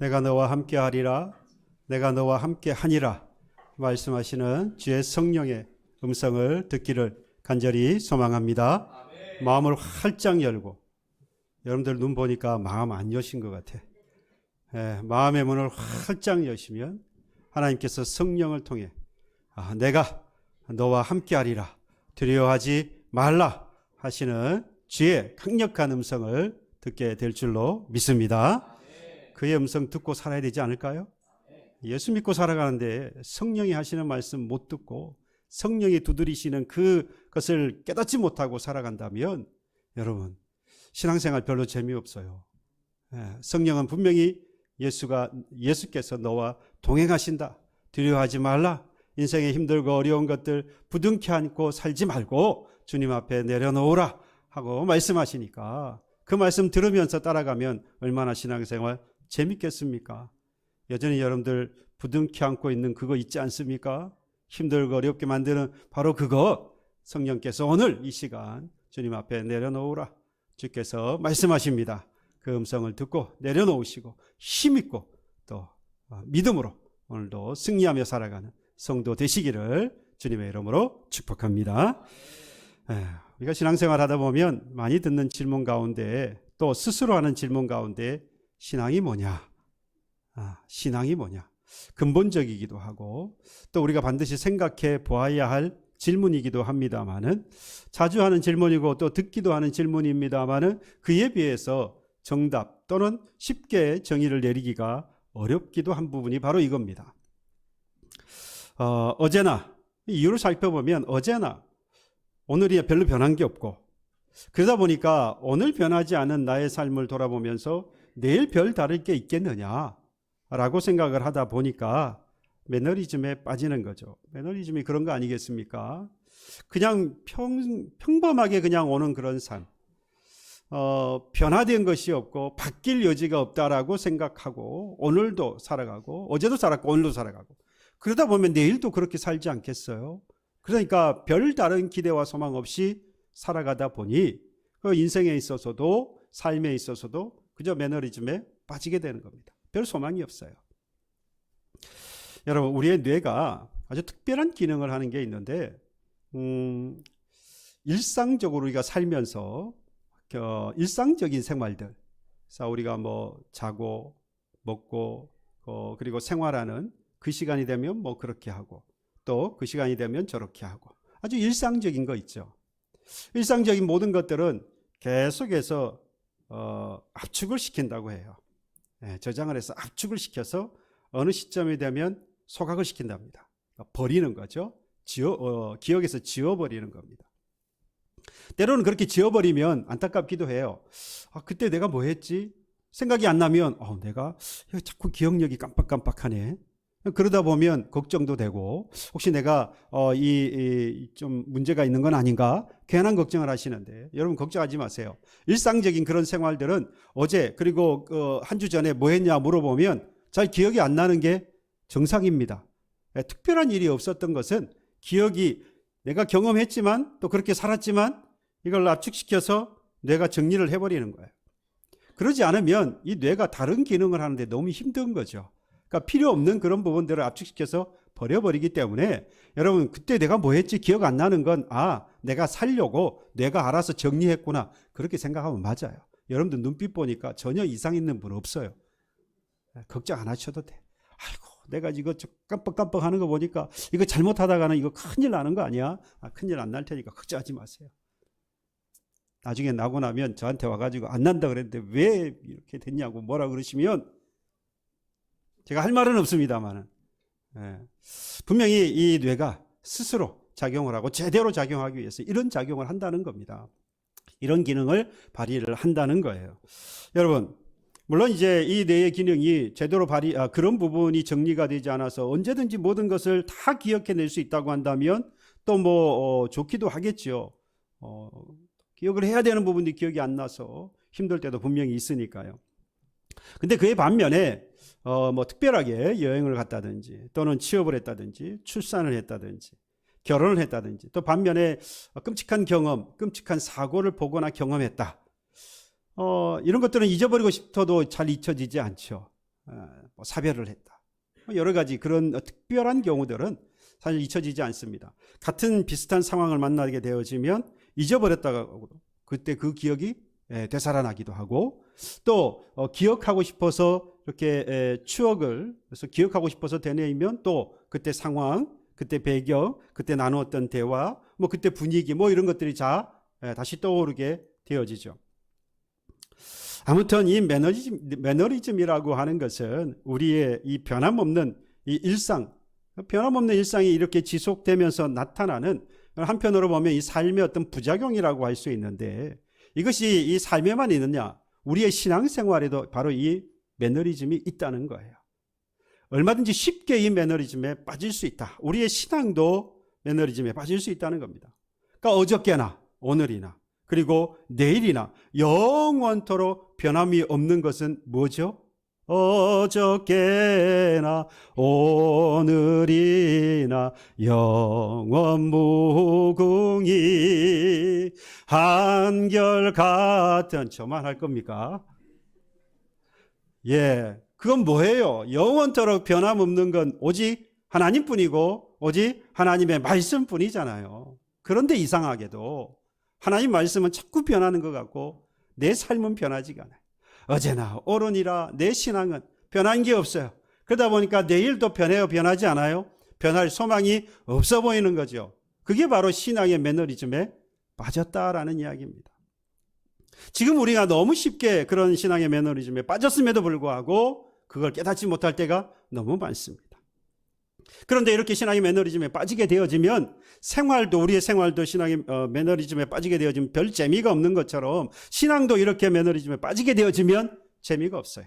내가 너와 함께 하리라, 내가 너와 함께 하니라 말씀하시는 주의 성령의 음성을 듣기를 간절히 소망합니다. 아멘. 마음을 활짝 열고, 여러분들 눈 보니까 마음 안 여신 것 같아. 마음의 문을 활짝 여시면 하나님께서 성령을 통해 내가 너와 함께 하리라, 두려워하지 말라 하시는 주의 강력한 음성을 듣게 될 줄로 믿습니다. 그의 음성 듣고 살아야 되지 않을까요? 예수 믿고 살아가는데 성령이 하시는 말씀 못 듣고 성령이 두드리시는 그것을 깨닫지 못하고 살아간다면 여러분 신앙생활 별로 재미없어요. 성령은 분명히 예수께서 너와 동행하신다, 두려워하지 말라, 인생의 힘들고 어려운 것들 부둥켜 안고 살지 말고 주님 앞에 내려놓으라 하고 말씀하시니까 그 말씀 들으면서 따라가면 얼마나 신앙생활 재밌겠습니까? 여전히 여러분들 부둥켜 안고 있는 그거 있지 않습니까? 힘들고 어렵게 만드는 바로 그거, 성령께서 오늘 이 시간 주님 앞에 내려놓으라 주께서 말씀하십니다. 그 음성을 듣고 내려놓으시고 힘있고 또 믿음으로 오늘도 승리하며 살아가는 성도 되시기를 주님의 이름으로 축복합니다. 우리가 신앙생활 하다 보면 많이 듣는 질문 가운데 또 스스로 하는 질문 가운데 신앙이 뭐냐? 신앙이 뭐냐? 근본적이기도 하고 또 우리가 반드시 생각해 보아야 할 질문이기도 합니다만은 자주 하는 질문이고 또 듣기도 하는 질문입니다만은 그에 비해서 정답 또는 쉽게 정의를 내리기가 어렵기도 한 부분이 바로 이겁니다. 어제나 이유를 살펴보면 어제나 오늘이 별로 변한 게 없고 그러다 보니까 오늘 변하지 않은 나의 삶을 돌아보면서 내일 별 다를 게 있겠느냐라고 생각을 하다 보니까 매너리즘에 빠지는 거죠. 매너리즘이 그런 거 아니겠습니까? 그냥 평범하게 그냥 오는 그런 삶. 변화된 것이 없고 바뀔 여지가 없다라고 생각하고 오늘도 살아가고 어제도 살았고 오늘도 살아가고 그러다 보면 내일도 그렇게 살지 않겠어요? 그러니까 별 다른 기대와 소망 없이 살아가다 보니 그 인생에 있어서도 삶에 있어서도 그저 매너리즘에 빠지게 되는 겁니다. 별 소망이 없어요. 여러분, 우리의 뇌가 아주 특별한 기능을 하는 게 있는데 일상적으로 우리가 살면서 일상적인 생활들, 우리가 뭐 자고 먹고 그리고 생활하는 그 시간이 되면 뭐 그렇게 하고 또 그 시간이 되면 저렇게 하고 아주 일상적인 거 있죠. 일상적인 모든 것들은 계속해서 압축을 시킨다고 해요. 저장을 해서 압축을 시켜서 어느 시점이 되면 소각을 시킨답니다. 버리는 거죠. 기억에서 지워버리는 겁니다. 때로는 그렇게 지워버리면 안타깝기도 해요. 그때 내가 뭐 했지? 생각이 안 나면 내가 자꾸 기억력이 깜빡깜빡하네. 그러다 보면 걱정도 되고 혹시 내가 좀 문제가 있는 건 아닌가? 괜한 걱정을 하시는데 여러분 걱정하지 마세요. 일상적인 그런 생활들은 어제 그리고 한 주 전에 뭐 했냐 물어보면 잘 기억이 안 나는 게 정상입니다. 특별한 일이 없었던 것은 기억이 내가 경험했지만 또 그렇게 살았지만 이걸 압축시켜서 뇌가 정리를 해버리는 거예요. 그러지 않으면 이 뇌가 다른 기능을 하는데 너무 힘든 거죠. 그러니까 필요 없는 그런 부분들을 압축시켜서 버려버리기 때문에 여러분 그때 내가 뭐 했지 기억 안 나는 건 내가 살려고 뇌가 알아서 정리했구나 그렇게 생각하면 맞아요. 여러분들 눈빛 보니까 전혀 이상 있는 분 없어요. 걱정 안 하셔도 돼. 아이고 내가 이거 깜빡깜빡 하는 거 보니까 이거 잘못하다가는 이거 큰일 나는 거 아니야? 큰일 안 날 테니까 걱정하지 마세요. 나중에 나고 나면 저한테 와가지고 안 난다 그랬는데 왜 이렇게 됐냐고 뭐라 그러시면 제가 할 말은 없습니다만은 분명히 이 뇌가 스스로 작용을 하고 제대로 작용하기 위해서 이런 작용을 한다는 겁니다. 이런 기능을 발휘를 한다는 거예요. 여러분 물론 이제 이 뇌의 기능이 제대로 그런 부분이 정리가 되지 않아서 언제든지 모든 것을 다 기억해낼 수 있다고 한다면 또 뭐 좋기도 하겠죠. 기억을 해야 되는 부분이 기억이 안 나서 힘들 때도 분명히 있으니까요. 근데 그에 반면에 뭐 특별하게 여행을 갔다든지 또는 취업을 했다든지 출산을 했다든지 결혼을 했다든지 또 반면에 끔찍한 경험, 끔찍한 사고를 보거나 경험했다. 이런 것들은 잊어버리고 싶어도 잘 잊혀지지 않죠. 뭐 사별을 했다. 여러 가지 그런 특별한 경우들은 사실 잊혀지지 않습니다. 같은 비슷한 상황을 만나게 되어지면 잊어버렸다가 그때 그 기억이 되살아나기도 하고 또 기억하고 싶어서 이렇게 추억을 그래서 기억하고 싶어서 되뇌이면 또 그때 상황, 그때 배경, 그때 나누었던 대화, 뭐 그때 분위기 뭐 이런 것들이 다시 떠오르게 되어지죠. 아무튼 이 매너리즘이라고 하는 것은 우리의 이 변함없는 이 변함없는 일상이 이렇게 지속되면서 나타나는 한편으로 보면 이 삶의 어떤 부작용이라고 할 수 있는데 이것이 이 삶에만 있느냐? 우리의 신앙생활에도 바로 이 매너리즘이 있다는 거예요. 얼마든지 쉽게 이 매너리즘에 빠질 수 있다. 우리의 신앙도 매너리즘에 빠질 수 있다는 겁니다. 그러니까 어저께나 오늘이나 그리고 내일이나 영원토록 변함이 없는 것은 뭐죠? 어저께나 오늘이나 영원 무궁히 한결같은 저만 할 겁니까? 그건 뭐예요? 영원토록 변함없는 건 오직 하나님뿐이고 오직 하나님의 말씀뿐이잖아요. 그런데 이상하게도 하나님 말씀은 자꾸 변하는 것 같고 내 삶은 변하지가 않아요. 어제나 오늘이라 내 신앙은 변한 게 없어요. 그러다 보니까 내일도 변해요? 변하지 않아요? 변할 소망이 없어 보이는 거죠. 그게 바로 신앙의 매너리즘에 빠졌다라는 이야기입니다. 지금 우리가 너무 쉽게 그런 신앙의 매너리즘에 빠졌음에도 불구하고 그걸 깨닫지 못할 때가 너무 많습니다. 그런데 이렇게 신앙의 매너리즘에 빠지게 되어지면 우리의 생활도 신앙의 매너리즘에 빠지게 되어지면 별 재미가 없는 것처럼 신앙도 이렇게 매너리즘에 빠지게 되어지면 재미가 없어요.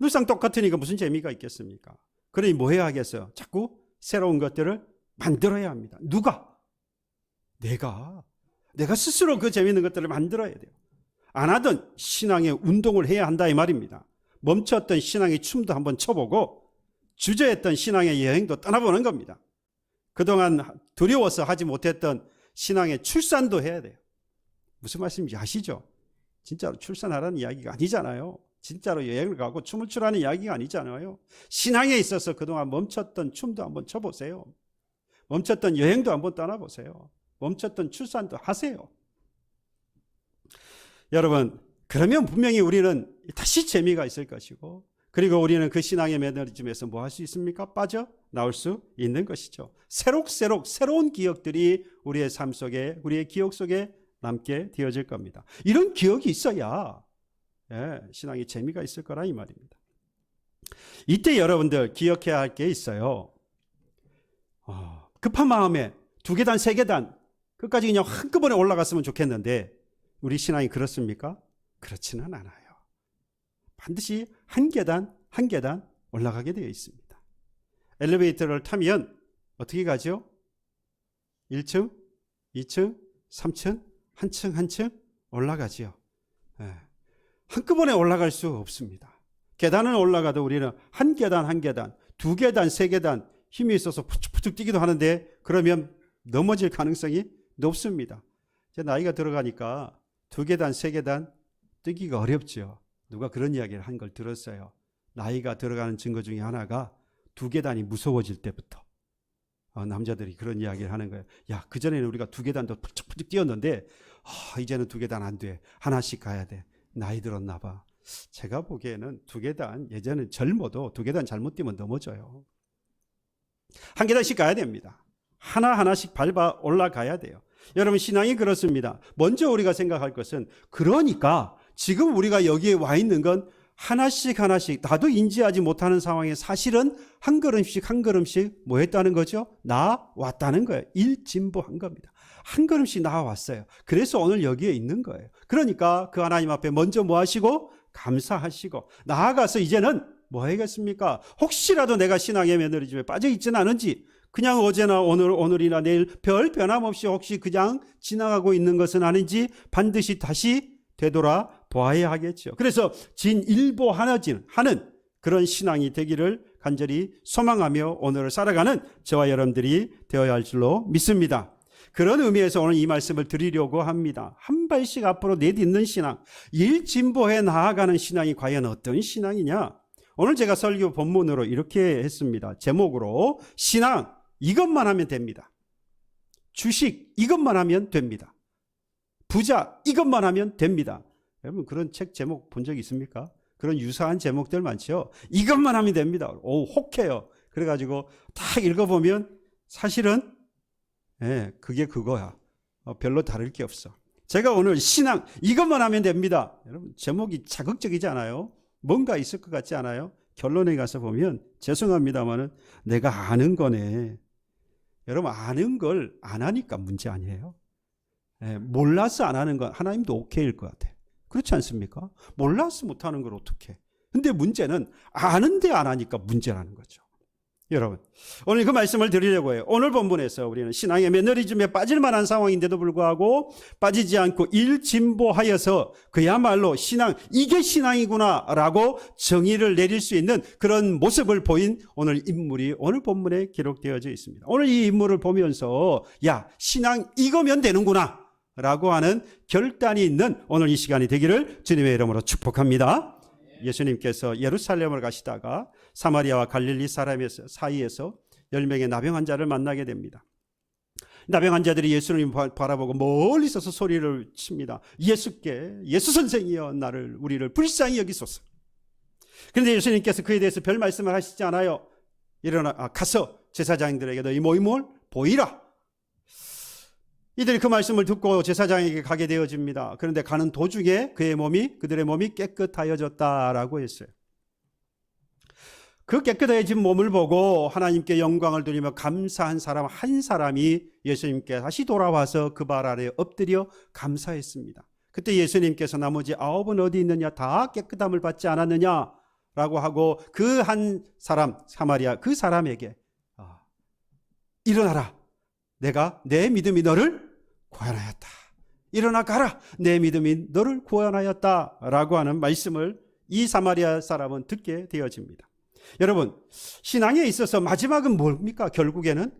늘상 똑같으니까 무슨 재미가 있겠습니까? 그러니 뭐 해야 하겠어요? 자꾸 새로운 것들을 만들어야 합니다. 누가? 내가 스스로 그 재미있는 것들을 만들어야 돼요. 안 하던 신앙의 운동을 해야 한다 이 말입니다. 멈췄던 신앙의 춤도 한번 춰보고 주저했던 신앙의 여행도 떠나보는 겁니다. 그동안 두려워서 하지 못했던 신앙의 출산도 해야 돼요. 무슨 말씀인지 아시죠? 진짜로 출산하라는 이야기가 아니잖아요. 진짜로 여행을 가고 춤을 추라는 이야기가 아니잖아요. 신앙에 있어서 그동안 멈췄던 춤도 한번 춰보세요. 멈췄던 여행도 한번 떠나보세요. 멈췄던 출산도 하세요. 여러분, 그러면 분명히 우리는 다시 재미가 있을 것이고, 그리고 우리는 그 신앙의 매너리즘에서 뭐 할 수 있습니까? 빠져나올 수 있는 것이죠. 새록새록 새로운 기억들이 우리의 삶 속에, 우리의 기억 속에 남게 되어질 겁니다. 이런 기억이 있어야 신앙의 재미가 있을 거라 이 말입니다. 이때 여러분들 기억해야 할 게 있어요. 급한 마음에 2계단, 3계단 끝까지 그냥 한꺼번에 올라갔으면 좋겠는데 우리 신앙이 그렇습니까? 그렇지는 않아요. 반드시 한 계단 한 계단 올라가게 되어 있습니다. 엘리베이터를 타면 어떻게 가죠? 1층, 2층, 3층, 한 층 한 층 올라가지요. 한꺼번에 올라갈 수 없습니다. 계단을 올라가도 우리는 한 계단 한 계단, 2계단, 3계단 힘이 있어서 푸툭푸툭 뛰기도 하는데 그러면 넘어질 가능성이 높습니다. 제 나이가 들어가니까 2계단, 3계단 뛰기가 어렵죠. 누가 그런 이야기를 한 걸 들었어요. 나이가 들어가는 증거 중에 하나가 2계단이 무서워질 때부터 남자들이 그런 이야기를 하는 거예요. 야, 그전에는 우리가 2계단도 푸쩍푸쩍 뛰었는데 이제는 2계단 안 돼. 하나씩 가야 돼. 나이 들었나 봐. 제가 보기에는 2계단, 예전에 젊어도 2계단 잘못 뛰면 넘어져요. 한 계단씩 가야 됩니다. 하나하나씩 밟아 올라가야 돼요. 여러분, 신앙이 그렇습니다. 먼저 우리가 생각할 것은, 그러니까 지금 우리가 여기에 와 있는 건 하나씩 하나씩 나도 인지하지 못하는 상황에 사실은 한 걸음씩 한 걸음씩 뭐 했다는 거죠? 나왔다는 거예요. 일진보한 겁니다. 한 걸음씩 나와왔어요. 그래서 오늘 여기에 있는 거예요. 그러니까 그 하나님 앞에 먼저 뭐 하시고 감사하시고 나아가서 이제는 뭐 해야겠습니까? 혹시라도 내가 신앙의 매너리즘에 빠져 있지는 않은지, 그냥 어제나 오늘이나 내일 별 변함없이 혹시 그냥 지나가고 있는 것은 아닌지 반드시 다시 되돌아 보아야 하겠죠. 그래서 진일보하는 그런 신앙이 되기를 간절히 소망하며 오늘을 살아가는 저와 여러분들이 되어야 할 줄로 믿습니다. 그런 의미에서 오늘 이 말씀을 드리려고 합니다. 한 발씩 앞으로 내딛는 신앙, 일진보해 나아가는 신앙이 과연 어떤 신앙이냐? 오늘 제가 설교 본문으로 이렇게 했습니다. 제목으로 신앙 이것만 하면 됩니다. 주식 이것만 하면 됩니다. 부자 이것만 하면 됩니다. 여러분 그런 책 제목 본 적 있습니까? 그런 유사한 제목들 많죠. 이것만 하면 됩니다. 오, 혹해요. 그래가지고 딱 읽어보면 사실은 그게 그거야. 별로 다를 게 없어. 제가 오늘 신앙 이것만 하면 됩니다. 여러분 제목이 자극적이지 않아요? 뭔가 있을 것 같지 않아요? 결론에 가서 보면 죄송합니다만은 내가 아는 거네. 여러분 아는 걸 안 하니까 문제 아니에요? 몰라서 안 하는 건 하나님도 오케이일 것 같아요. 그렇지 않습니까? 몰라서 못하는 걸 어떻게? 근데 문제는 아는데 안 하니까 문제라는 거죠. 여러분 오늘 그 말씀을 드리려고 해요. 오늘 본문에서 우리는 신앙의 매너리즘에 빠질 만한 상황인데도 불구하고 빠지지 않고 일진보하여서 그야말로 신앙 이게 신앙이구나 라고 정의를 내릴 수 있는 그런 모습을 보인 오늘 인물이 오늘 본문에 기록되어져 있습니다. 오늘 이 인물을 보면서 야 신앙 이거면 되는구나 라고 하는 결단이 있는 오늘 이 시간이 되기를 주님의 이름으로 축복합니다. 예수님께서 예루살렘을 가시다가 사마리아와 갈릴리 사람의 사이에서 10명의 나병 환자를 만나게 됩니다. 나병 환자들이 예수님 바라보고 멀리 서서 소리를 칩니다. 예수께, 예수 선생이여 우리를 불쌍히 여기소서. 그런데 예수님께서 그에 대해서 별 말씀을 하시지 않아요. 가서 제사장들에게 너희 모임을 보이라. 이들이 그 말씀을 듣고 제사장에게 가게 되어집니다. 그런데 가는 도중에 그들의 몸이 깨끗하여졌다라고 했어요. 그 깨끗해진 몸을 보고 하나님께 영광을 돌리며 감사한 사람 한 사람이 예수님께 다시 돌아와서 그 발 아래 엎드려 감사했습니다. 그때 예수님께서 나머지 9은 어디 있느냐, 다 깨끗함을 받지 않았느냐라고 하고 그 한 사람, 사마리아 그 사람에게 일어나라, 내가 내 믿음이 너를 구원하였다. 일어나 가라, 내 믿음이 너를 구원하였다 라고 하는 말씀을 이 사마리아 사람은 듣게 되어집니다. 여러분, 신앙에 있어서 마지막은 뭡니까? 결국에는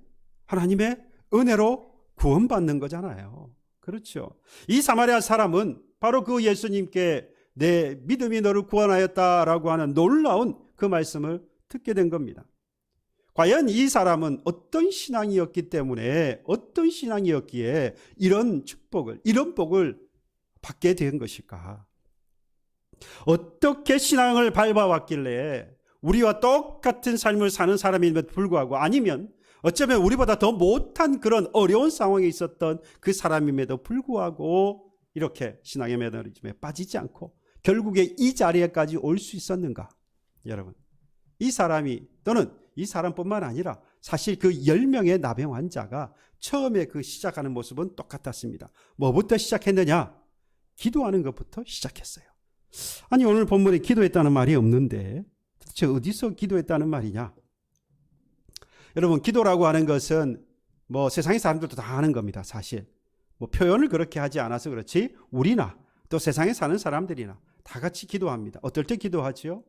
하나님의 은혜로 구원받는 거잖아요. 그렇죠. 이 사마리아 사람은 바로 그 예수님께 내 믿음이 너를 구원하였다라고 하는 놀라운 그 말씀을 듣게 된 겁니다. 과연 이 사람은 어떤 신앙이었기 때문에, 어떤 신앙이었기에 이런 축복을, 이런 복을 받게 된 것일까? 어떻게 신앙을 밟아왔길래 우리와 똑같은 삶을 사는 사람임에도 불구하고, 아니면 어쩌면 우리보다 더 못한 그런 어려운 상황에 있었던 그 사람임에도 불구하고 이렇게 신앙의 매너리즘에 빠지지 않고 결국에 이 자리에까지 올 수 있었는가? 여러분, 이 사람이, 또는 이 사람뿐만 아니라 사실 그 10명의 나병 환자가 처음에 그 시작하는 모습은 똑같았습니다. 뭐부터 시작했느냐? 기도하는 것부터 시작했어요. 아니, 오늘 본문에 기도했다는 말이 없는데 도대체 어디서 기도했다는 말이냐? 여러분, 기도라고 하는 것은 뭐 세상의 사람들도 다 하는 겁니다. 사실 뭐 표현을 그렇게 하지 않아서 그렇지 우리나 또 세상에 사는 사람들이나 다 같이 기도합니다. 어떨 때 기도하지요?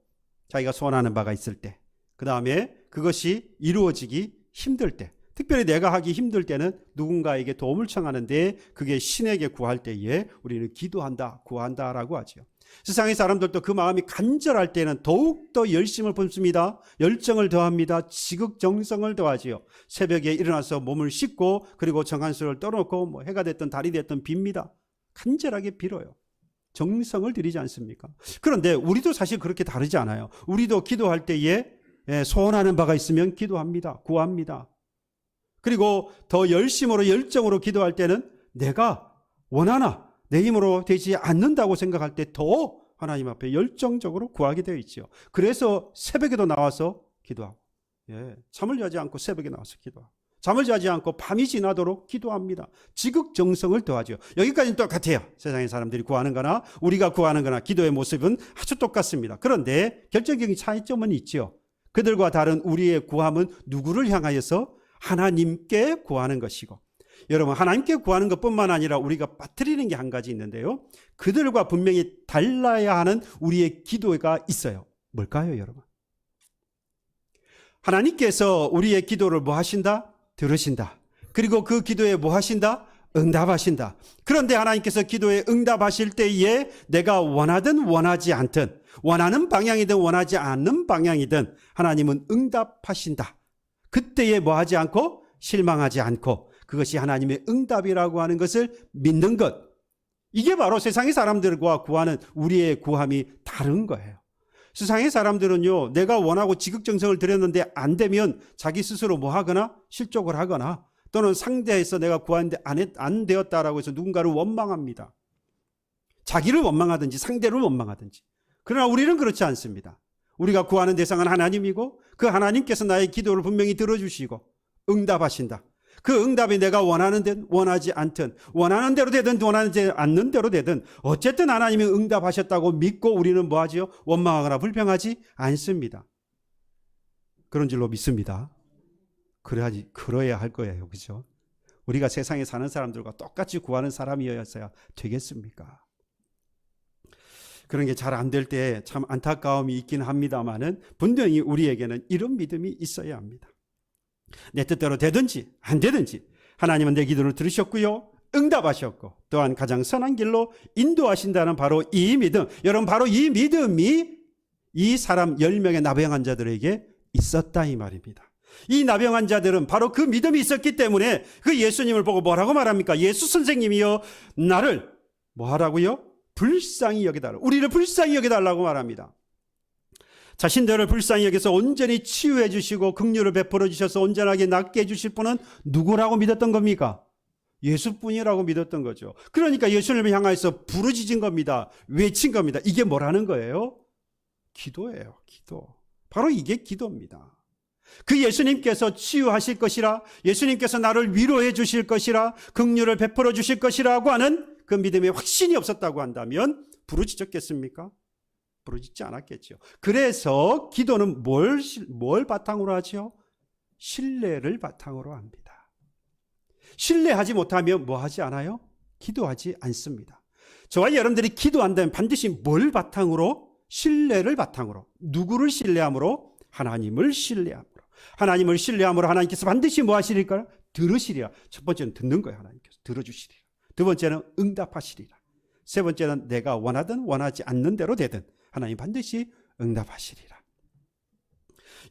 자기가 소원하는 바가 있을 때, 그 다음에 그것이 이루어지기 힘들 때, 특별히 내가 하기 힘들 때는 누군가에게 도움을 청하는데 그게 신에게 구할 때에 우리는 기도한다, 구한다라고 하죠. 세상의 사람들도 그 마음이 간절할 때는 더욱더 열심을 붓습니다. 열정을 더합니다. 지극정성을 더하지요. 새벽에 일어나서 몸을 씻고 그리고 정한수를 떠놓고 뭐 해가 됐든 달이 됐든 빕니다. 간절하게 빌어요. 정성을 들이지 않습니까? 그런데 우리도 사실 그렇게 다르지 않아요. 우리도 기도할 때에 소원하는 바가 있으면 기도합니다. 구합니다. 그리고 더 열심으로 열정으로 기도할 때는 내가 원하나 내 힘으로 되지 않는다고 생각할 때 더 하나님 앞에 열정적으로 구하게 되어 있죠. 그래서 새벽에도 나와서 기도하고, 잠을 자지 않고 새벽에 나와서 기도하고, 잠을 자지 않고 밤이 지나도록 기도합니다. 지극정성을 더하죠. 여기까지는 똑같아요. 세상의 사람들이 구하는 거나 우리가 구하는 거나 기도의 모습은 아주 똑같습니다. 그런데 결정적인 차이점은 있죠. 그들과 다른 우리의 구함은 누구를 향하여서? 하나님께 구하는 것이고, 여러분, 하나님께 구하는 것뿐만 아니라 우리가 빠뜨리는 게 한 가지 있는데요, 그들과 분명히 달라야 하는 우리의 기도가 있어요. 뭘까요, 여러분? 하나님께서 우리의 기도를 뭐 하신다? 들으신다. 그리고 그 기도에 뭐 하신다? 응답하신다. 그런데 하나님께서 기도에 응답하실 때에 내가 원하든 원하지 않든, 원하는 방향이든 원하지 않는 방향이든 하나님은 응답하신다. 그때에 뭐 하지 않고? 실망하지 않고, 그것이 하나님의 응답이라고 하는 것을 믿는 것. 이게 바로 세상의 사람들과 구하는 우리의 구함이 다른 거예요. 세상의 사람들은요, 내가 원하고 지극정성을 들였는데 안 되면 자기 스스로 뭐 하거나 실족을 하거나, 또는 상대에서 내가 구하는데 안 되었다라고 해서 누군가를 원망합니다. 자기를 원망하든지 상대를 원망하든지. 그러나 우리는 그렇지 않습니다. 우리가 구하는 대상은 하나님이고 그 하나님께서 나의 기도를 분명히 들어주시고 응답하신다. 그 응답이 내가 원하는 듯 원하지 않든, 원하는 대로 되든 원하지 않는 대로 되든 어쨌든 하나님이 응답하셨다고 믿고 우리는 뭐하지요? 원망하거나 불평하지 않습니다. 그런 줄로 믿습니다. 그래야 할 거예요. 그렇죠? 우리가 세상에 사는 사람들과 똑같이 구하는 사람이어야 되겠습니까? 그런 게 잘 안 될 때 참 안타까움이 있긴 합니다만은 분명히 우리에게는 이런 믿음이 있어야 합니다. 내 뜻대로 되든지 안 되든지 하나님은 내 기도를 들으셨고요, 응답하셨고 또한 가장 선한 길로 인도하신다는 바로 이 믿음, 여러분, 바로 이 믿음이 이 사람 10명의 나병 환자들에게 있었다 이 말입니다. 이 나병 환자들은 바로 그 믿음이 있었기 때문에 그 예수님을 보고 뭐라고 말합니까? 예수 선생님이여 나를 뭐 하라고요? 불쌍히 여겨달라. 우리를 불쌍히 여겨달라고 말합니다. 자신들을 불쌍히 여겨서 온전히 치유해 주시고 긍휼을 베풀어 주셔서 온전하게 낫게 해주실 분은 누구라고 믿었던 겁니까? 예수뿐이라고 믿었던 거죠. 그러니까 예수님을 향해서 부르짖은 겁니다. 외친 겁니다. 이게 뭐라는 거예요? 기도예요. 기도. 바로 이게 기도입니다. 그 예수님께서 치유하실 것이라, 예수님께서 나를 위로해 주실 것이라, 긍휼을 베풀어 주실 것이라고 하는 그 믿음에 확신이 없었다고 한다면 부르짖었겠습니까? 부르짖지 않았겠죠. 그래서 기도는 뭘 바탕으로 하죠? 신뢰를 바탕으로 합니다. 신뢰하지 못하면 뭐 하지 않아요? 기도하지 않습니다. 저와 여러분들이 기도한다면 반드시 뭘 바탕으로? 신뢰를 바탕으로. 누구를 신뢰함으로? 하나님을 신뢰함으로. 하나님을 신뢰함으로 하나님께서 반드시 뭐 하시리까? 들으시리라. 첫 번째는 듣는 거예요. 하나님께서 들어주시리라. 두 번째는 응답하시리라. 세 번째는 내가 원하든 원하지 않는 대로 되든 하나님 반드시 응답하시리라.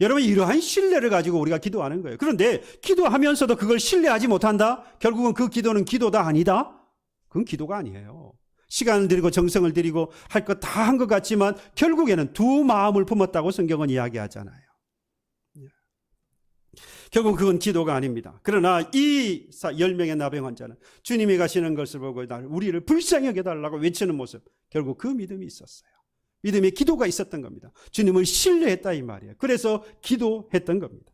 여러분, 이러한 신뢰를 가지고 우리가 기도하는 거예요. 그런데 기도하면서도 그걸 신뢰하지 못한다? 결국은 그 기도는 기도다 아니다? 그건 기도가 아니에요. 시간을 들이고 정성을 들이고 할 것 다 한 것 같지만 결국에는 두 마음을 품었다고 성경은 이야기하잖아요. 결국 그건 기도가 아닙니다. 그러나 이 10명의 나병 환자는 주님이 가시는 것을 보고 우리를 불쌍히 여겨달라고 외치는 모습, 결국 그 믿음이 있었어요. 믿음의 기도가 있었던 겁니다. 주님을 신뢰했다 이 말이에요. 그래서 기도했던 겁니다.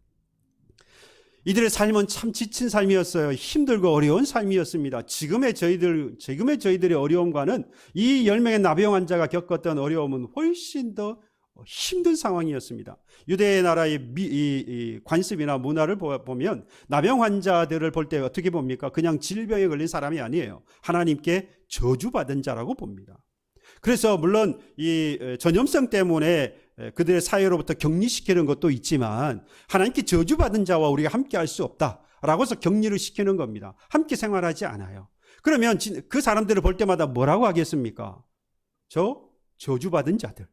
이들의 삶은 참 지친 삶이었어요. 힘들고 어려운 삶이었습니다. 지금의 저희들의 어려움과는 이 10명의 나병 환자가 겪었던 어려움은 훨씬 더 힘든 상황이었습니다. 유대 나라의 관습이나 문화를 보면 나병 환자들을 볼 때 어떻게 봅니까? 그냥 질병에 걸린 사람이 아니에요. 하나님께 저주받은 자라고 봅니다. 그래서 물론 이 전염성 때문에 그들의 사회로부터 격리시키는 것도 있지만 하나님께 저주받은 자와 우리가 함께 할 수 없다라고 해서 격리를 시키는 겁니다. 함께 생활하지 않아요. 그러면 그 사람들을 볼 때마다 뭐라고 하겠습니까? 저주받은 자들.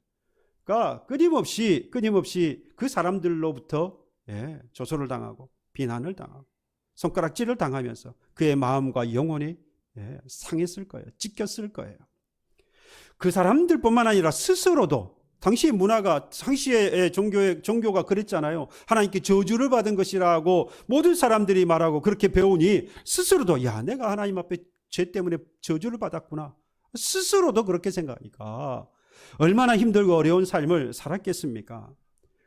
그러니까 끊임없이 그 사람들로부터 조소를 당하고 비난을 당하고 손가락질을 당하면서 그의 마음과 영혼이 상했을 거예요. 찢겼을 거예요. 그 사람들뿐만 아니라 스스로도 당시의 문화가, 당시의 종교가 그랬잖아요. 하나님께 저주를 받은 것이라고 모든 사람들이 말하고 그렇게 배우니 스스로도 내가 하나님 앞에 죄 때문에 저주를 받았구나. 스스로도 그렇게 생각하니까 얼마나 힘들고 어려운 삶을 살았겠습니까?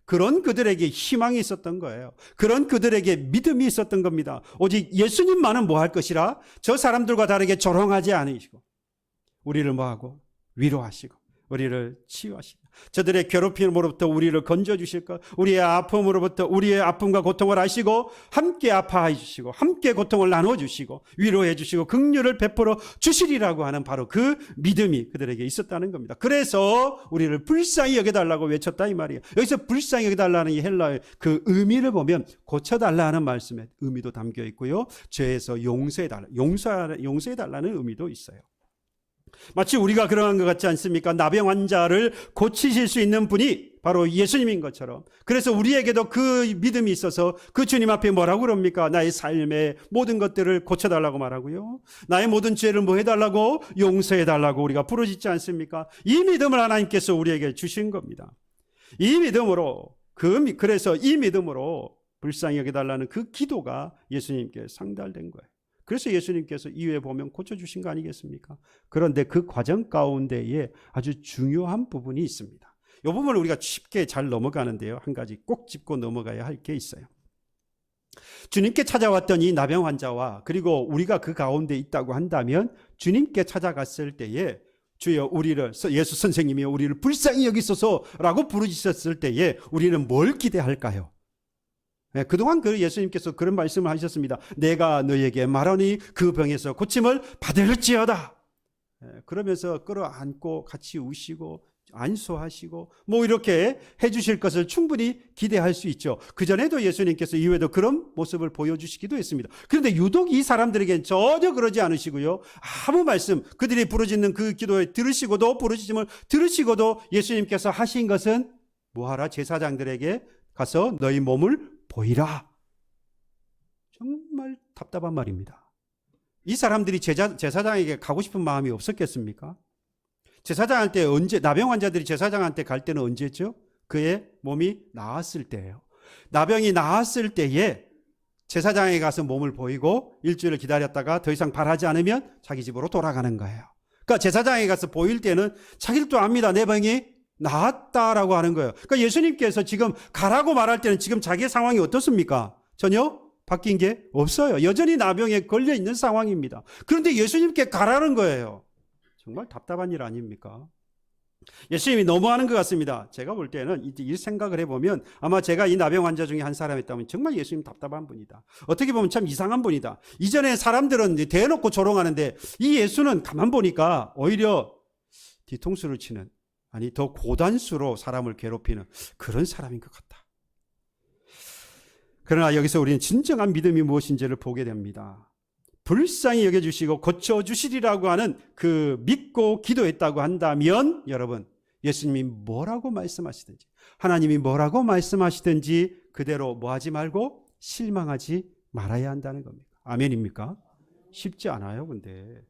그런 그들에게 희망이 있었던 거예요. 그런 그들에게 믿음이 있었던 겁니다. 오직 예수님만은 뭐 할 것이라? 저 사람들과 다르게 조롱하지 않으시고 우리를 뭐하고? 위로하시고 우리를 치유하시고 저들의 괴롭힘으로부터 우리를 건져주실 것, 우리의 아픔으로부터 우리의 아픔과 고통을 아시고 함께 아파해 주시고 함께 고통을 나눠주시고 위로해 주시고 긍휼을 베풀어 주시리라고 하는 바로 그 믿음이 그들에게 있었다는 겁니다. 그래서 우리를 불쌍히 여겨달라고 외쳤다 이 말이에요. 여기서 불쌍히 여겨달라는 이 헬라의 그 의미를 보면 고쳐달라는 말씀에 의미도 담겨 있고요, 죄에서 용서해달라는 의미도 있어요. 마치 우리가 그러한 것 같지 않습니까? 나병 환자를 고치실 수 있는 분이 바로 예수님인 것처럼, 그래서 우리에게도 그 믿음이 있어서 그 주님 앞에 뭐라고 그럽니까? 나의 삶의 모든 것들을 고쳐달라고 말하고요, 나의 모든 죄를 뭐 해달라고? 용서해달라고 우리가 부르짖지 않습니까? 이 믿음을 하나님께서 우리에게 주신 겁니다. 이 믿음으로 그래서 이 믿음으로 불쌍히 여겨달라는 그 기도가 예수님께 상달된 거예요. 그래서 예수님께서 이후에 보면 고쳐주신 거 아니겠습니까? 그런데 그 과정 가운데에 아주 중요한 부분이 있습니다. 이 부분을 우리가 쉽게 잘 넘어가는데요, 한 가지 꼭 짚고 넘어가야 할 게 있어요. 주님께 찾아왔던 이 나병 환자와 그리고 우리가 그 가운데 있다고 한다면 주님께 찾아갔을 때에 주여 우리를, 예수 선생님이 우리를 불쌍히 여기소서라고 부르짖었을 때에 우리는 뭘 기대할까요? 그동안 그 예수님께서 그런 말씀을 하셨습니다. 내가 너에게 말하니 그 병에서 고침을 받을지어다. 그러면서 끌어안고 같이 우시고 안수하시고 뭐 이렇게 해주실 것을 충분히 기대할 수 있죠. 그전에도 예수님께서 이후에도 그런 모습을 보여주시기도 했습니다. 그런데 유독 이 사람들에게는 전혀 그러지 않으시고요, 아무 말씀, 그들이 부르짖는 그 기도에 들으시고도, 부르짖음을 들으시고도 예수님께서 하신 것은 뭐하라? 제사장들에게 가서 너희 몸을 보이라. 정말 답답한 말입니다. 이 사람들이 제사장에게 가고 싶은 마음이 없었겠습니까? 제사장할 때 나병 환자들이 제사장한테 갈 때는 언제죠? 그의 몸이 나았을 때예요. 나병이 나았을 때에 제사장에 가서 몸을 보이고 일주일을 기다렸다가 더 이상 바라지 않으면 자기 집으로 돌아가는 거예요. 그러니까 제사장에 가서 보일 때는 자기도 압니다. 내 병이 나았다라고 하는 거예요. 그러니까 예수님께서 지금 가라고 말할 때는 지금 자기의 상황이 어떻습니까? 전혀 바뀐 게 없어요. 여전히 나병에 걸려 있는 상황입니다. 그런데 예수님께 가라는 거예요. 정말 답답한 일 아닙니까? 예수님이 너무하는 것 같습니다. 제가 볼 때는 이 생각을 해보면 아마 제가 이 나병 환자 중에 한 사람이었다면 정말 예수님 답답한 분이다. 어떻게 보면 참 이상한 분이다. 이전에 사람들은 대놓고 조롱하는데 이 예수는 가만 보니까 오히려 뒤통수를 치는, 아니 더 고단수로 사람을 괴롭히는 그런 사람인 것 같다. 그러나 여기서 우리는 진정한 믿음이 무엇인지를 보게 됩니다. 불쌍히 여겨주시고 고쳐주시리라고 하는 그 믿고 기도했다고 한다면 여러분, 예수님이 뭐라고 말씀하시든지, 하나님이 뭐라고 말씀하시든지 그대로 뭐하지 말고 실망하지 말아야 한다는 겁니다. 아멘입니까? 쉽지 않아요. 근데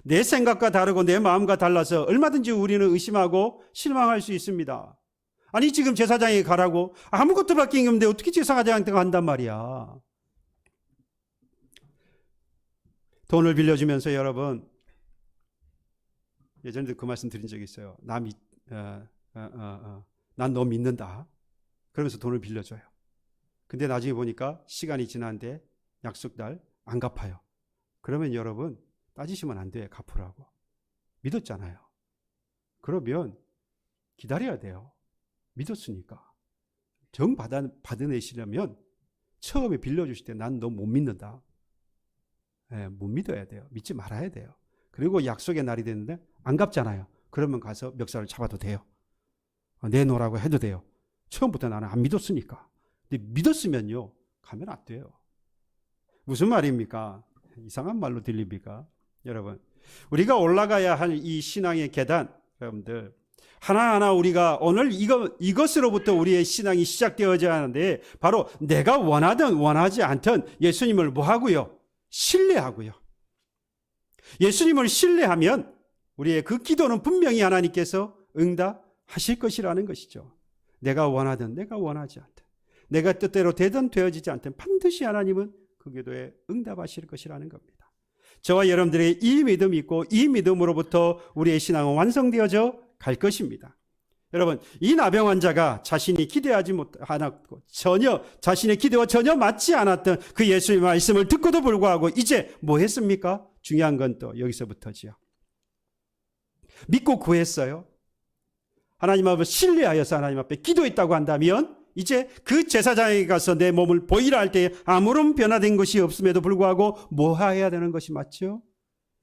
내 생각과 다르고 내 마음과 달라서 얼마든지 우리는 의심하고 실망할 수 있습니다. 아니 지금 제사장에 가라고 아무것도 바뀐 게 없는데 어떻게 제사장한테 간단 말이야. 돈을 빌려주면서 여러분, 예전에도 그 말씀 드린 적이 있어요. 난 너 믿는다. 그러면서 돈을 빌려줘요. 근데 나중에 보니까 시간이 지났는데 약속날 안 갚아요. 그러면 여러분 따지시면 안 돼요. 갚으라고. 믿었잖아요. 그러면 기다려야 돼요. 믿었으니까. 정 받아내시려면 처음에 빌려주실 때 난 너 못 믿는다. 못 믿어야 돼요. 믿지 말아야 돼요. 그리고 약속의 날이 됐는데 안 갚잖아요. 그러면 가서 멱살을 잡아도 돼요. 내놓으라고 해도 돼요. 처음부터 나는 안 믿었으니까. 근데 믿었으면요, 가면 안 돼요. 무슨 말입니까? 이상한 말로 들립니까? 여러분, 우리가 올라가야 할 이 신앙의 계단, 여러분들 하나하나 우리가 오늘 이것으로부터 우리의 신앙이 시작되어져야 하는데, 바로 내가 원하든 원하지 않든 예수님을 뭐 하고요? 신뢰하고요. 예수님을 신뢰하면 우리의 그 기도는 분명히 하나님께서 응답하실 것이라는 것이죠. 내가 원하든 내가 원하지 않든, 내가 뜻대로 되든 되어지지 않든 반드시 하나님은 그 기도에 응답하실 것이라는 겁니다. 저와 여러분들의 이 믿음이 있고 이 믿음으로부터 우리의 신앙은 완성되어져 갈 것입니다. 여러분, 이 나병 환자가 자신이 기대하지 않았고 전혀 자신의 기대와 전혀 맞지 않았던 그 예수님의 말씀을 듣고도 불구하고 이제 뭐 했습니까? 중요한 건 또 여기서부터지요. 믿고 구했어요. 하나님 앞에 신뢰하여서 하나님 앞에 기도했다고 한다면 이제 그 제사장에게 가서 내 몸을 보이라 할 때 아무런 변화된 것이 없음에도 불구하고 뭐 해야 되는 것이 맞죠?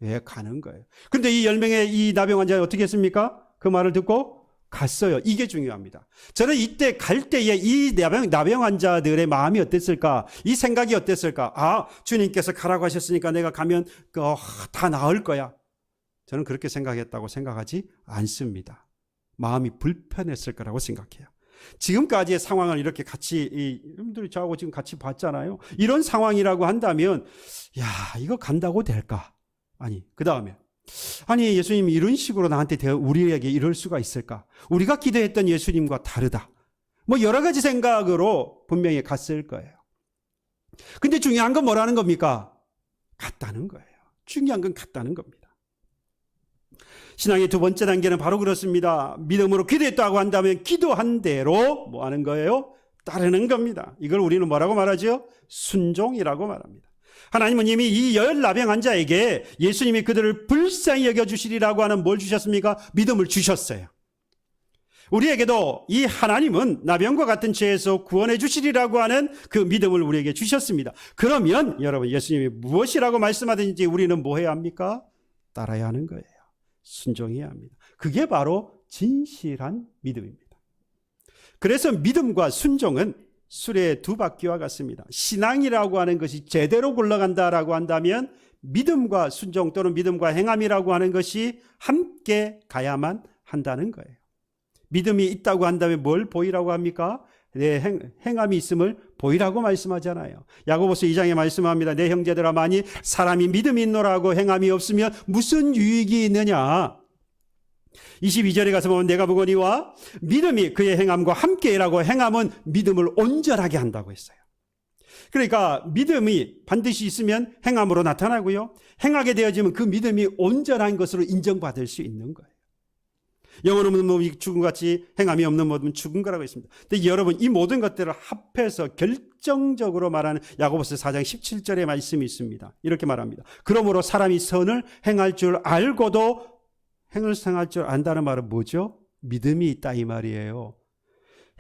예, 가는 거예요. 그런데 이 10명의 이 나병 환자는 어떻게 했습니까? 그 말을 듣고 갔어요. 이게 중요합니다. 저는 이때 갈 때에 이 나병 환자들의 마음이 어땠을까? 이 생각이 어땠을까? 아, 주님께서 가라고 하셨으니까 내가 가면 다 나을 거야. 저는 그렇게 생각했다고 생각하지 않습니다. 마음이 불편했을 거라고 생각해요. 지금까지의 상황을 이렇게 같이 여러분들이 저하고 지금 같이 봤잖아요. 이런 상황이라고 한다면 야, 이거 간다고 될까? 아니, 그 다음에 아니 예수님이 이런 식으로 나한테 우리에게 이럴 수가 있을까? 우리가 기도했던 예수님과 다르다. 뭐 여러 가지 생각으로 분명히 갔을 거예요. 근데 중요한 건 뭐라는 겁니까? 같다는 거예요. 중요한 건 같다는 겁니다. 신앙의 두 번째 단계는 바로 그렇습니다. 믿음으로 기도했다고 한다면 기도한 대로 뭐 하는 거예요? 따르는 겁니다. 이걸 우리는 뭐라고 말하죠? 순종이라고 말합니다. 하나님은 이미 이 나병 환자에게 예수님이 그들을 불쌍히 여겨주시리라고 하는 뭘 주셨습니까? 믿음을 주셨어요. 우리에게도 이 하나님은 나병과 같은 죄에서 구원해 주시리라고 하는 그 믿음을 우리에게 주셨습니다. 그러면 여러분, 예수님이 무엇이라고 말씀하든지 우리는 뭐 해야 합니까? 따라야 하는 거예요. 순종해야 합니다. 그게 바로 진실한 믿음입니다. 그래서 믿음과 순종은 수레의 두 바퀴와 같습니다. 신앙이라고 하는 것이 제대로 굴러간다라고 한다면 믿음과 순종 또는 믿음과 행함이라고 하는 것이 함께 가야만 한다는 거예요. 믿음이 있다고 한다면 뭘 보이라고 합니까? 내 행함이 있음을 보이라고 말씀하잖아요. 야고보서 2장에 말씀합니다. 내 형제들아 만일 사람이 믿음이 있노라고 행함이 없으면 무슨 유익이 있느냐. 22절에 가서 보면 내가 보거니와 믿음이 그의 행함과 함께라고 행함은 믿음을 온전하게 한다고 했어요. 그러니까 믿음이 반드시 있으면 행함으로 나타나고요. 행하게 되어지면 그 믿음이 온전한 것으로 인정받을 수 있는 거예요. 영혼 없는 몸이 죽음같이 행함이 없는 몸은 죽은 거라고 했습니다. 근데 여러분 이 모든 것들을 합해서 결정적으로 말하는 야고보서 4장 17절의 말씀이 있습니다. 이렇게 말합니다. 그러므로 사람이 선을 행할 줄 알고도 행을 행할 줄 안다는 말은 뭐죠? 믿음이 있다 이 말이에요.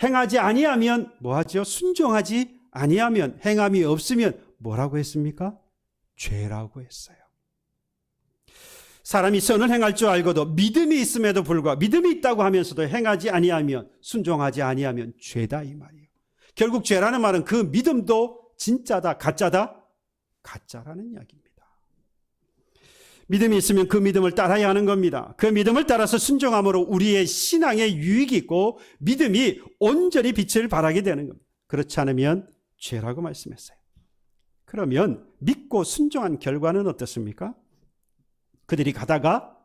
행하지 아니하면 뭐하죠? 순종하지 아니하면 행함이 없으면 뭐라고 했습니까? 죄라고 했어요. 사람이 선을 행할 줄 알고도 믿음이 있음에도 불구하고 믿음이 있다고 하면서도 행하지 아니하면 순종하지 아니하면 죄다 이 말이에요. 결국 죄라는 말은 그 믿음도 진짜다 가짜다? 가짜라는 이야기입니다. 믿음이 있으면 그 믿음을 따라야 하는 겁니다. 그 믿음을 따라서 순종함으로 우리의 신앙에 유익이 있고 믿음이 온전히 빛을 발하게 되는 겁니다. 그렇지 않으면 죄라고 말씀했어요. 그러면 믿고 순종한 결과는 어떻습니까? 그들이 가다가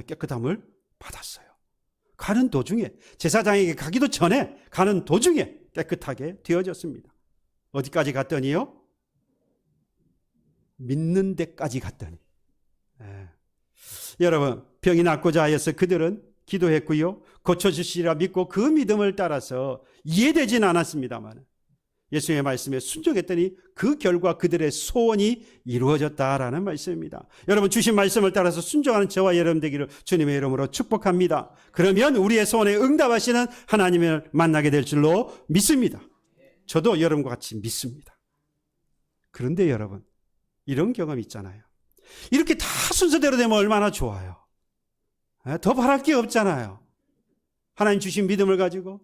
깨끗함을 받았어요. 가는 도중에 제사장에게 가기도 전에 가는 도중에 깨끗하게 되어졌습니다. 어디까지 갔더니요? 믿는 데까지 갔더니. 여러분 병이 낫고자 하여서 그들은 기도했고요. 고쳐주시리라 믿고 그 믿음을 따라서 이해되진 않았습니다만 예수님의 말씀에 순종했더니 그 결과 그들의 소원이 이루어졌다라는 말씀입니다. 여러분 주신 말씀을 따라서 순종하는 저와 여러분 되기를 주님의 이름으로 축복합니다. 그러면 우리의 소원에 응답하시는 하나님을 만나게 될 줄로 믿습니다. 저도 여러분과 같이 믿습니다. 그런데 여러분 이런 경험 있잖아요. 이렇게 다 순서대로 되면 얼마나 좋아요. 더 바랄 게 없잖아요. 하나님 주신 믿음을 가지고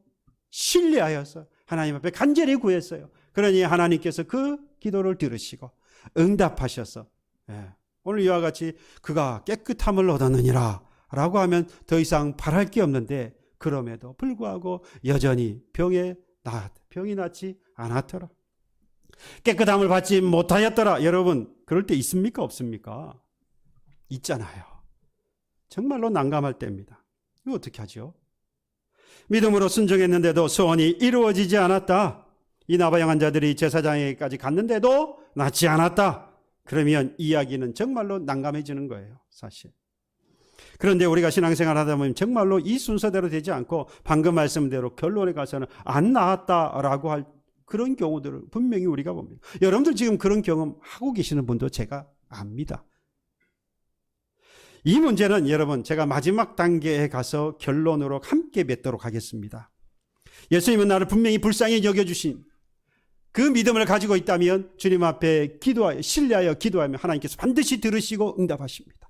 신뢰하여서 하나님 앞에 간절히 구했어요. 그러니 하나님께서 그 기도를 들으시고 응답하셔서 오늘 이와 같이 그가 깨끗함을 얻었느니라 라고 하면 더 이상 바랄 게 없는데 그럼에도 불구하고 여전히 병이 낫지 않았더라. 깨끗함을 받지 못하였더라. 여러분 그럴 때 있습니까 없습니까? 있잖아요. 정말로 난감할 때입니다. 이거 어떻게 하죠? 믿음으로 순종했는데도 소원이 이루어지지 않았다. 이 나바양한 자들이 제사장에게까지 갔는데도 낫지 않았다. 그러면 이야기는 정말로 난감해지는 거예요. 사실. 그런데 우리가 신앙생활 하다 보면 정말로 이 순서대로 되지 않고 방금 말씀대로 결론에 가서는 안 나았다라고 할 그런 경우들을 분명히 우리가 봅니다. 여러분들 지금 그런 경험 하고 계시는 분도 제가 압니다. 이 문제는 여러분 제가 마지막 단계에 가서 결론으로 함께 맺도록 하겠습니다. 예수님은 나를 분명히 불쌍히 여겨주신 그 믿음을 가지고 있다면 주님 앞에 기도하여 신뢰하여 기도하면 하나님께서 반드시 들으시고 응답하십니다.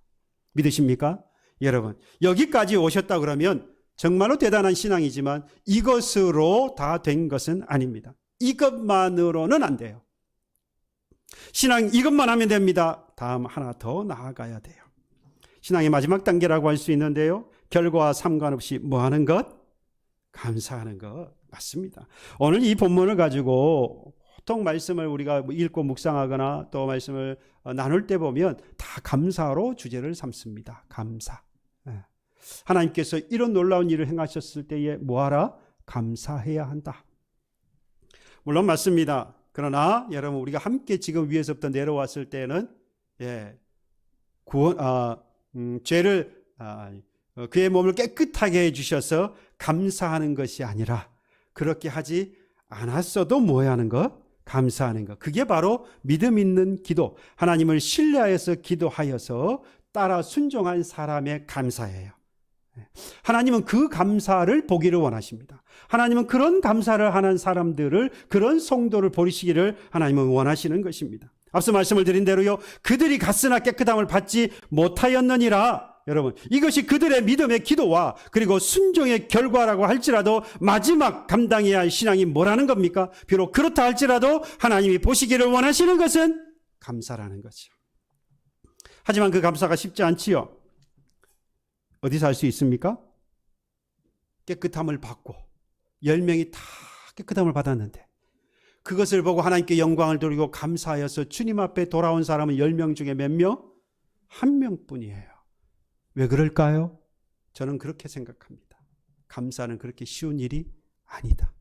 믿으십니까? 여러분 여기까지 오셨다 그러면 정말로 대단한 신앙이지만 이것으로 다 된 것은 아닙니다. 이것만으로는 안 돼요. 신앙 이것만 하면 됩니다. 다음 하나 더 나아가야 돼요. 신앙의 마지막 단계라고 할 수 있는데요. 결과와 상관없이 뭐 하는 것? 감사하는 것 맞습니다. 오늘 이 본문을 가지고 보통 말씀을 우리가 읽고 묵상하거나 또 말씀을 나눌 때 보면 다 감사로 주제를 삼습니다. 감사. 하나님께서 이런 놀라운 일을 행하셨을 때에 뭐하라? 감사해야 한다. 물론 맞습니다. 그러나 여러분 우리가 함께 지금 위에서부터 내려왔을 때는 죄를 그의 몸을 깨끗하게 해주셔서 감사하는 것이 아니라 그렇게 하지 않았어도 뭐 하는 것? 감사하는 것. 그게 바로 믿음 있는 기도, 하나님을 신뢰하여서 기도하여서 따라 순종한 사람의 감사예요. 하나님은 그 감사를 보기를 원하십니다. 하나님은 그런 감사를 하는 사람들을, 그런 성도를 보시기를 하나님은 원하시는 것입니다. 앞서 말씀을 드린 대로요, 그들이 갔으나 깨끗함을 받지 못하였느니라. 여러분, 이것이 그들의 믿음의 기도와 그리고 순종의 결과라고 할지라도 마지막 감당해야 할 신앙이 뭐라는 겁니까? 비록 그렇다 할지라도 하나님이 보시기를 원하시는 것은 감사라는 거죠. 하지만 그 감사가 쉽지 않지요. 어디서 할 수 있습니까? 깨끗함을 받고 10명이 다 깨끗함을 받았는데 그것을 보고 하나님께 영광을 돌리고 감사하여서 주님 앞에 돌아온 사람은 10명 중에 몇 명? 1명뿐이에요. 왜 그럴까요? 저는 그렇게 생각합니다. 감사는 그렇게 쉬운 일이 아니다.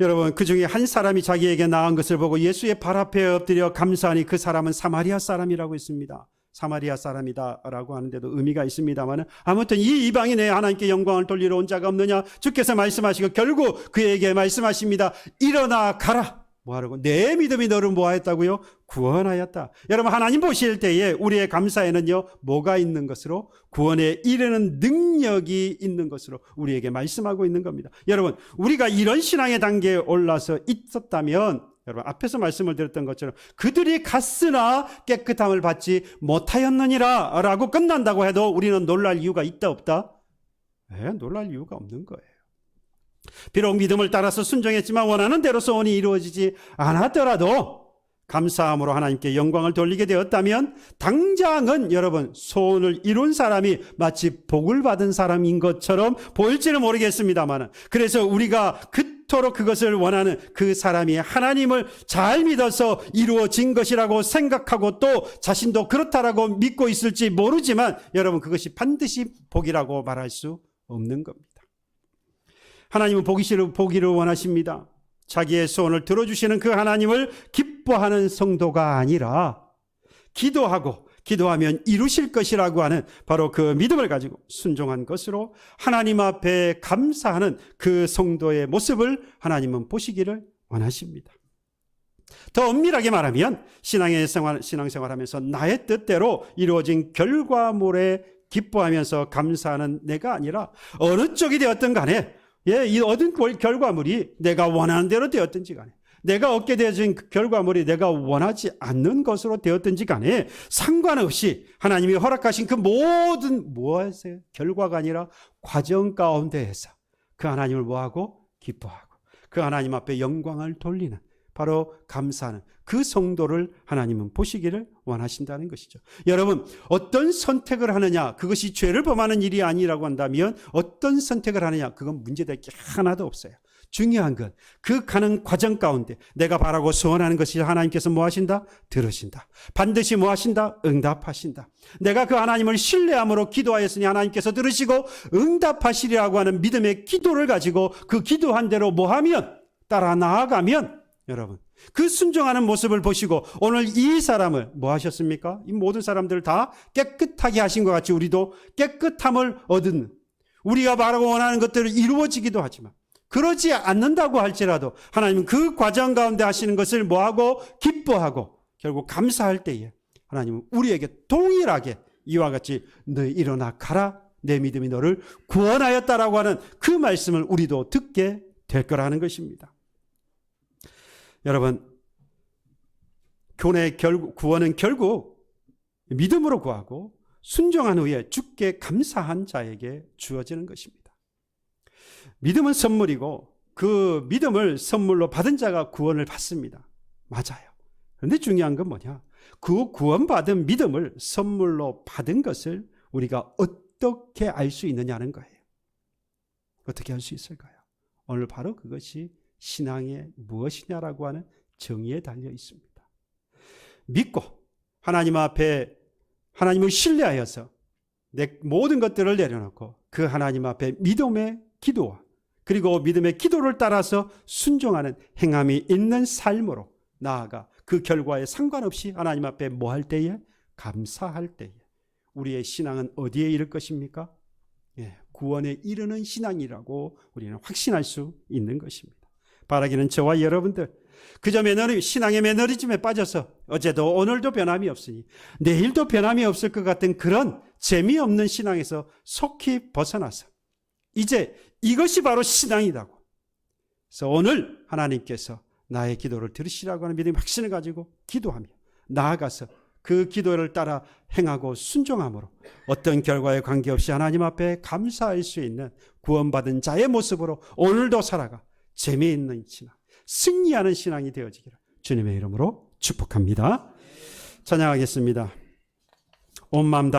여러분, 그 중에 한 사람이 자기에게 나은 것을 보고 예수의 발 앞에 엎드려 감사하니 그 사람은 사마리아 사람이라고 있습니다. 사마리아 사람이다라고 하는데도 의미가 있습니다만 아무튼 이 이방인에 하나님께 영광을 돌리러 온 자가 없느냐 주께서 말씀하시고 결국 그에게 말씀하십니다. 일어나 가라. 뭐하라고? 내 믿음이 너를 뭐하였다고요? 구원하였다. 여러분, 하나님 보실 때에 우리의 감사에는요 뭐가 있는 것으로? 구원에 이르는 능력이 있는 것으로 우리에게 말씀하고 있는 겁니다. 여러분, 우리가 이런 신앙의 단계에 올라서 있었다면 여러분, 앞에서 말씀을 드렸던 것처럼 그들이 갔으나 깨끗함을 받지 못하였느니라 라고 끝난다고 해도 우리는 놀랄 이유가 있다 없다? 네, 놀랄 이유가 없는 거예요. 비록 믿음을 따라서 순종했지만 원하는 대로 소원이 이루어지지 않았더라도 감사함으로 하나님께 영광을 돌리게 되었다면 당장은 여러분 소원을 이룬 사람이 마치 복을 받은 사람인 것처럼 보일지는 모르겠습니다만 그래서 우리가 그토록 그것을 원하는 그 사람이 하나님을 잘 믿어서 이루어진 것이라고 생각하고 또 자신도 그렇다라고 믿고 있을지 모르지만 여러분 그것이 반드시 복이라고 말할 수 없는 겁니다. 하나님은 보기를 원하십니다. 자기의 소원을 들어주시는 그 하나님을 기뻐하는 성도가 아니라 기도하면 이루실 것이라고 하는 바로 그 믿음을 가지고 순종한 것으로 하나님 앞에 감사하는 그 성도의 모습을 하나님은 보시기를 원하십니다. 더 엄밀하게 말하면 신앙생활하면서 나의 뜻대로 이루어진 결과물에 기뻐하면서 감사하는 내가 아니라 어느 쪽이 되었든 간에 이 얻은 결과물이 내가 원하는 대로 되었든지 간에 내가 얻게 되어진 결과물이 내가 원하지 않는 것으로 되었든지 간에 상관없이 하나님이 허락하신 그 모든 무엇의 결과가 아니라 과정 가운데에서 그 하나님을 뭐하고? 기뻐하고 그 하나님 앞에 영광을 돌리는 바로 감사하는 그 성도를 하나님은 보시기를 원하신다는 것이죠. 여러분, 어떤 선택을 하느냐 그것이 죄를 범하는 일이 아니라고 한다면 어떤 선택을 하느냐 그건 문제될 게 하나도 없어요. 중요한 건 그 가는 과정 가운데 내가 바라고 소원하는 것이 하나님께서 뭐 하신다? 들으신다. 반드시 뭐 하신다? 응답하신다. 내가 그 하나님을 신뢰함으로 기도하였으니 하나님께서 들으시고 응답하시리라고 하는 믿음의 기도를 가지고 그 기도한 대로 뭐 하면 따라 나아가면 여러분 그 순종하는 모습을 보시고 오늘 이 사람을 뭐 하셨습니까? 이 모든 사람들을 다 깨끗하게 하신 것 같이 우리도 깨끗함을 얻은 우리가 바라고 원하는 것들을 이루어지기도 하지만 그러지 않는다고 할지라도 하나님은 그 과정 가운데 하시는 것을 뭐하고 기뻐하고 결국 감사할 때에 하나님은 우리에게 동일하게 이와 같이 너 일어나 가라 내 믿음이 너를 구원하였다라고 하는 그 말씀을 우리도 듣게 될 거라는 것입니다. 여러분, 구원은 결국 믿음으로 구하고 순종한 후에 주께 감사한 자에게 주어지는 것입니다. 믿음은 선물이고 그 믿음을 선물로 받은 자가 구원을 받습니다. 맞아요. 그런데 중요한 건 뭐냐? 그 구원받은 믿음을 선물로 받은 것을 우리가 어떻게 알 수 있느냐는 거예요. 어떻게 알 수 있을까요? 오늘 바로 그것이 신앙의 무엇이냐라고 하는 정의에 달려 있습니다. 믿고 하나님 앞에 하나님을 신뢰하여서 내 모든 것들을 내려놓고 그 하나님 앞에 믿음의 기도와 그리고 믿음의 기도를 따라서 순종하는 행함이 있는 삶으로 나아가 그 결과에 상관없이 하나님 앞에 뭐 할 때에? 감사할 때에 우리의 신앙은 어디에 이를 것입니까? 구원에 이르는 신앙이라고 우리는 확신할 수 있는 것입니다. 바라기는 저와 여러분들 그저 신앙의 매너리즘에 빠져서 어제도 오늘도 변함이 없으니 내일도 변함이 없을 것 같은 그런 재미없는 신앙에서 속히 벗어나서 이제 이것이 바로 신앙이라고. 그래서 오늘 하나님께서 나의 기도를 들으시라고 하는 믿음의 확신을 가지고 기도하며 나아가서 그 기도를 따라 행하고 순종함으로 어떤 결과에 관계없이 하나님 앞에 감사할 수 있는 구원받은 자의 모습으로 오늘도 살아가 재미있는 신앙, 승리하는 신앙이 되어지기를 주님의 이름으로 축복합니다. 찬양하겠습니다. 온 마음 다